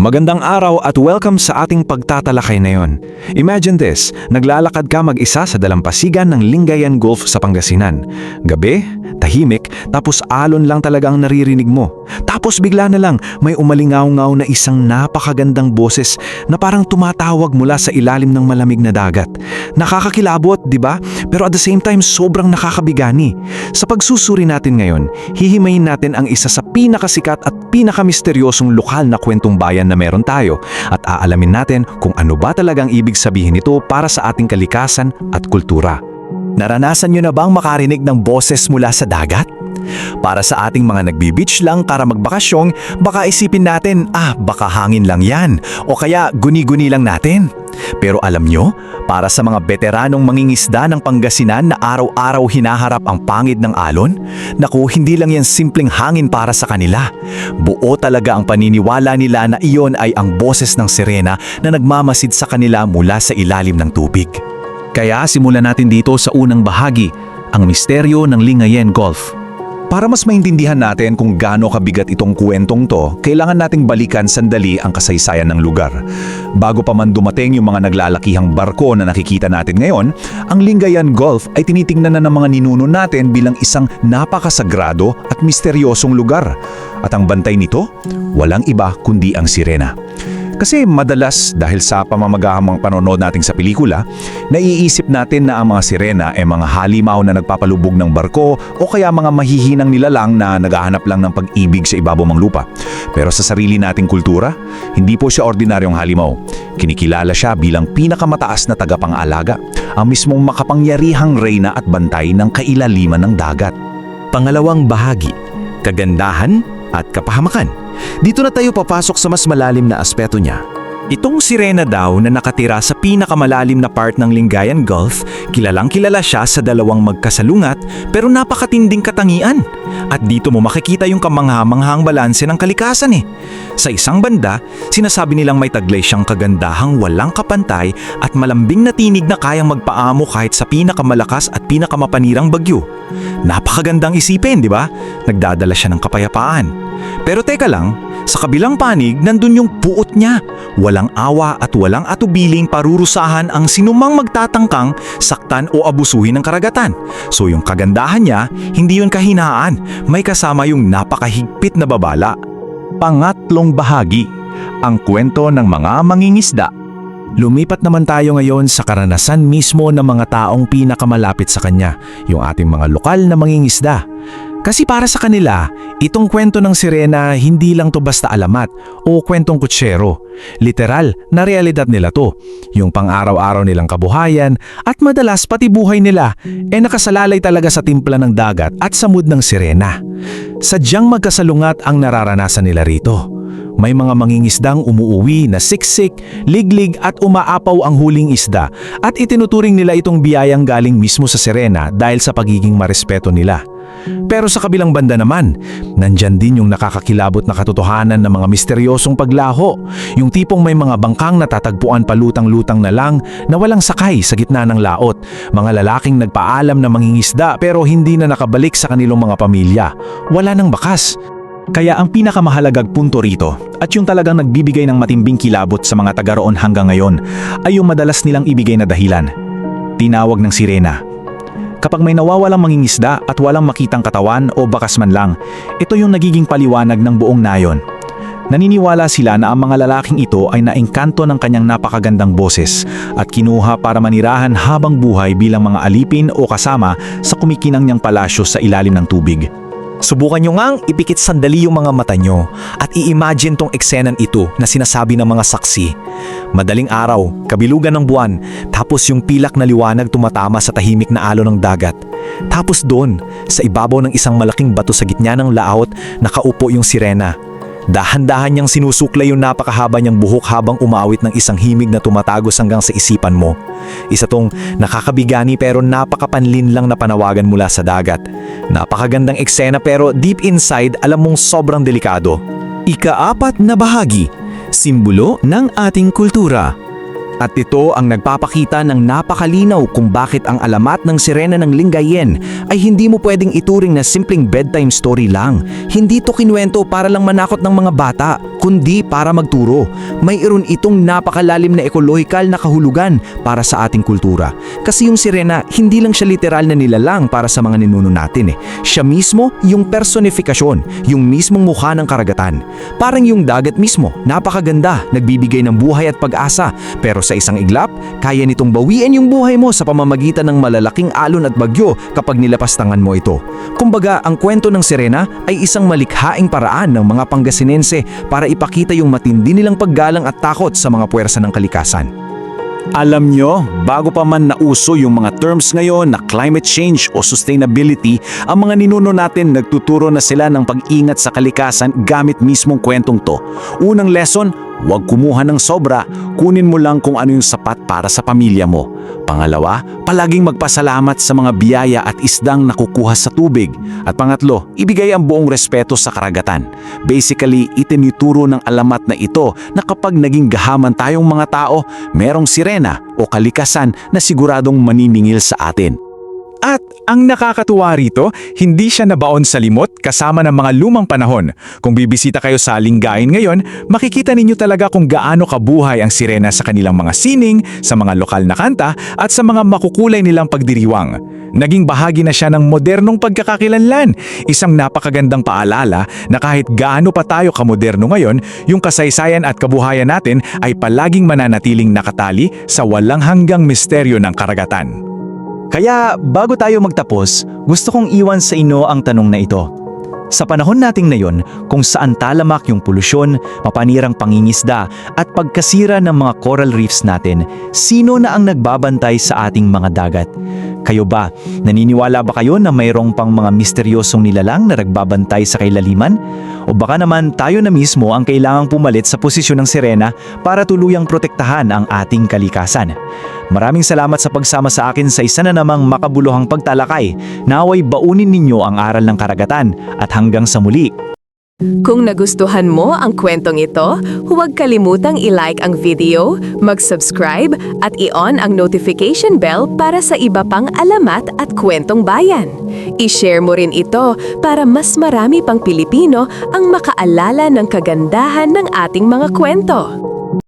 Magandang araw at welcome sa ating pagtatalakay ngayon. Imagine this, naglalakad ka mag-isa sa dalampasigan ng Lingayen Gulf sa Pangasinan. Gabi, tahimik, tapos alon lang talaga ang naririnig mo. Tapos bigla na lang may umalingaw-ngaw na isang napakagandang boses na parang tumatawag mula sa ilalim ng malamig na dagat. Nakakakilabot, di ba? Pero at the same time, sobrang nakakabigani. Sa pagsusuri natin ngayon, hihimayin natin ang isa sa pinakasikat at pinakamisteryosong lokal na kwentong bayan na meron tayo at aalamin natin kung ano ba talagang ibig sabihin nito para sa ating kalikasan at kultura. Naranasan nyo na bang makarinig ng boses mula sa dagat? Para sa ating mga nagbi-beach lang para magbakasyong, baka isipin natin, baka hangin lang yan o kaya guni-guni lang natin. Pero alam nyo, para sa mga veteranong mangingisda ng Pangasinan na araw-araw hinaharap ang pangid ng alon, naku, hindi lang yan simpleng hangin para sa kanila. Buo talaga ang paniniwala nila na iyon ay ang boses ng sirena na nagmamasid sa kanila mula sa ilalim ng tubig. Kaya simulan natin dito sa unang bahagi, ang misteryo ng Lingayen Gulf. Para mas maintindihan natin kung gaano kabigat itong kwentong to, kailangan nating balikan sandali ang kasaysayan ng lugar. Bago pa man dumating yung mga naglalakihang barko na nakikita natin ngayon, ang Lingayen Gulf ay tinitingnan na ng mga ninuno natin bilang isang napakasagrado at misteryosong lugar. At ang bantay nito, walang iba kundi ang sirena. Kasi madalas dahil sa pamamagahamang panonood natin sa pelikula, naiisip natin na ang mga sirena ay mga halimaw na nagpapalubog ng barko o kaya mga mahihinang nilalang na naghahanap lang ng pag-ibig sa ibabaw ng lupa. Pero sa sarili nating kultura, hindi po siya ordinaryong halimaw. Kinikilala siya bilang pinakamataas na tagapang-alaga, ang mismong makapangyarihang reyna at bantay ng kailaliman ng dagat. Pangalawang bahagi, kagandahan at kapahamakan. Dito na tayo papasok sa mas malalim na aspeto niya. Itong sirena daw na nakatira sa pinakamalalim na part ng Lingayen Gulf, kilalang-kilala siya sa dalawang magkasalungat pero napakatinding katangian. At dito mo makikita yung kamangha-manghang balanse ng kalikasan . Sa isang banda, sinasabi nilang may taglay siyang kagandahang walang kapantay at malambing na tinig na kayang magpaamo kahit sa pinakamalakas at pinakamapanirang bagyo. Napakagandang isipin, di ba? Nagdadala siya ng kapayapaan. Pero teka lang, sa kabilang panig, nandun yung puot niya. Walang awa at walang atubiling parurusahan ang sinumang magtatangkang saktan o abusuhin ng karagatan. So yung kagandahan niya, hindi yun kahinaan. May kasama yung napakahigpit na babala. Pangatlong bahagi, ang kwento ng mga mangingisda. Lumipat naman tayo ngayon sa karanasan mismo ng mga taong pinakamalapit sa kanya, yung ating mga lokal na mangingisda. Kasi para sa kanila, itong kwento ng sirena hindi lang to basta alamat o kwentong kutsero. Literal na realidad nila to, yung pang-araw-araw nilang kabuhayan at madalas pati buhay nila nakasalalay talaga sa timpla ng dagat at sa mood ng sirena. Sadyang magkasalungat ang nararanasan nila rito. May mga mangingisdang umuuwi na siksik, liglig at umaapaw ang huling isda at itinuturing nila itong biyayang galing mismo sa sirena dahil sa pagiging marespeto nila. Pero sa kabilang banda naman, nandyan din yung nakakakilabot na katotohanan ng mga misteryosong paglaho. Yung tipong may mga bangkang natatagpuan palutang-lutang na lang na walang sakay sa gitna ng laot. Mga lalaking nagpaalam na mangingisda pero hindi na nakabalik sa kanilang mga pamilya. Wala nang bakas. Kaya ang pinakamahalagang punto rito at yung talagang nagbibigay ng matimbing kilabot sa mga taga roon hanggang ngayon ay yung madalas nilang ibigay na dahilan. Tinawag ng sirena. Kapag may nawawalang mangingisda at walang makitang katawan o bakas man lang, ito yung nagiging paliwanag ng buong nayon. Naniniwala sila na ang mga lalaking ito ay naengkanto ng kanyang napakagandang boses at kinuha para manirahan habang buhay bilang mga alipin o kasama sa kumikinang niyang palasyo sa ilalim ng tubig. Subukan nyo ngang ipikit sandali yung mga mata nyo at i-imagine tong eksenan ito na sinasabi ng mga saksi. Madaling araw, kabilugan ng buwan, tapos yung pilak na liwanag tumatama sa tahimik na alon ng dagat. Tapos doon, sa ibabaw ng isang malaking bato sa gitna ng laot, nakaupo yung sirena. Dahan-dahan niyang sinusuklay yung napakahaba niyang buhok habang umaawit ng isang himig na tumatagos hanggang sa isipan mo. Isa tong nakakabigani pero napakapanlin lang na panawagan mula sa dagat. Napakagandang eksena pero deep inside alam mong sobrang delikado. Ika-4 na bahagi, simbolo ng ating kultura. At ito ang nagpapakita ng napakalinaw kung bakit ang alamat ng sirena ng Lingayen ay hindi mo pwedeng ituring na simpleng bedtime story lang. Hindi to kinuwento para lang manakot ng mga bata, kundi para magturo. Mayroon itong napakalalim na ekolohikal na kahulugan para sa ating kultura. Kasi yung sirena, hindi lang siya literal na nilalang para sa mga ninuno natin eh. Siya mismo yung personifikasyon, yung mismong mukha ng karagatan. Parang yung dagat mismo, napakaganda, nagbibigay ng buhay at pag-asa. Pero sa isang iglap, kaya nitong bawiin yung buhay mo sa pamamagitan ng malalaking alon at bagyo kapag nilapastangan mo ito. Kumbaga, ang kwento ng sirena ay isang malikhaing paraan ng mga Pangasinense para ipakita yung matindi nilang paggalang at takot sa mga puwersa ng kalikasan. Alam nyo, bago pa man nauso yung mga terms ngayon na climate change o sustainability, ang mga ninuno natin nagtuturo na sila ng pag-ingat sa kalikasan gamit mismong kwentong to. Unang lesson, huwag kumuha ng sobra, kunin mo lang kung ano yung sapat para sa pamilya mo. Pangalawa, palaging magpasalamat sa mga biyaya at isdang nakukuha sa tubig. At pangatlo, ibigay ang buong respeto sa karagatan. Basically, itinuturo ng alamat na ito na kapag naging gahaman tayong mga tao, merong sirena o kalikasan na siguradong maniningil sa atin. At ang nakakatuwa rito, hindi siya nabaon sa limot kasama ng mga lumang panahon. Kung bibisita kayo sa Lingayen ngayon, makikita ninyo talaga kung gaano kabuhay ang sirena sa kanilang mga sining, sa mga lokal na kanta, at sa mga makukulay nilang pagdiriwang. Naging bahagi na siya ng modernong pagkakakilanlan. Isang napakagandang paalala na kahit gaano pa tayo kamoderno ngayon, yung kasaysayan at kabuhayan natin ay palaging mananatiling nakatali sa walang hanggang misteryo ng karagatan. Kaya bago tayo magtapos, gusto kong iwan sa inyo ang tanong na ito. Sa panahon nating ngayon, kung saan talamak yung polusyon, mapanirang pangingisda at pagkasira ng mga coral reefs natin, sino na ang nagbabantay sa ating mga dagat? Kayo ba? Naniniwala ba kayo na mayroong pang mga misteryosong nilalang na nagbabantay sa kailaliman? O baka naman tayo na mismo ang kailangang pumalit sa posisyon ng sirena para tuluyang protektahan ang ating kalikasan? Maraming salamat sa pagsama sa akin sa isa na namang makabuluhang pagtalakay. Naway baunin ninyo ang aral ng karagatan at hanggang sa muli. Kung nagustuhan mo ang kwentong ito, huwag kalimutang i-like ang video, mag-subscribe at i-on ang notification bell para sa iba pang alamat at kwentong bayan. I-share mo rin ito para mas marami pang Pilipino ang makaalala ng kagandahan ng ating mga kwento.